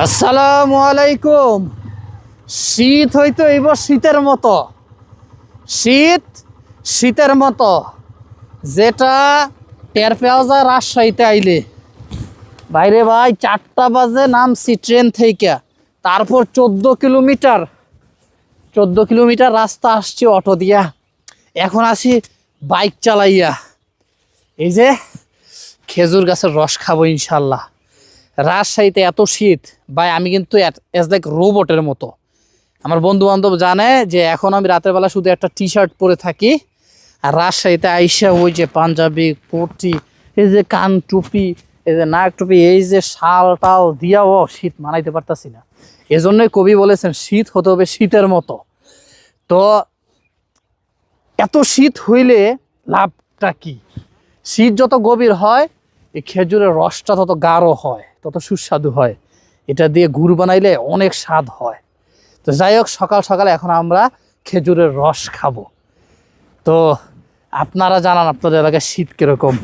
আসসালামু আলাইকুম। শীত হইতো এবার শীতের মতো, শীত শীতের মতো যেটা টের পাওয়া যায় রাজশাহীতে আইলে। বাইরে ভাই 4টা বাজে নামছি ট্রেন থেকে, তারপর 14 কিলোমিটার রাস্তা আসছি অটো দিয়া, এখন আসি বাইক চালাইয়া। এই যে খেজুর গাছের রস খাবো ইনশাল্লাহ। রাজশাহীতে এত শীত ভাই, আমি কিন্তু এজ লাইক রোবটের মতো। আমার বন্ধু বান্ধব জানে যে এখন আমি রাতের বেলা শুধু একটা টি শার্ট পরে থাকি, আর রাজশাহীতে আইসা ওই যে পাঞ্জাবি কোটি, এই যে কান টুপি, এই যে নাক টুপি, এই যে শাল টাল দিয়াও শীত মানাইতে পারতাছি না। এজন্যই কবি বলেছেন শীত হতে হবে শীতের মতো। তো এত শীত হইলে লাভটা কি? শীত যত গভীর হয় এই খেজুরের রসটা তত গাঢ় হয়, তত সুস্বাদু হয়। এটা দিয়ে গুড় বানাইলে অনেক স্বাদ হয়। তো যাই হোক, সকাল সকালে এখন আমরা খেজুরের রস খাবো। তো আপনারা জানান আপনাদের এলাকায় শীত কিরকম।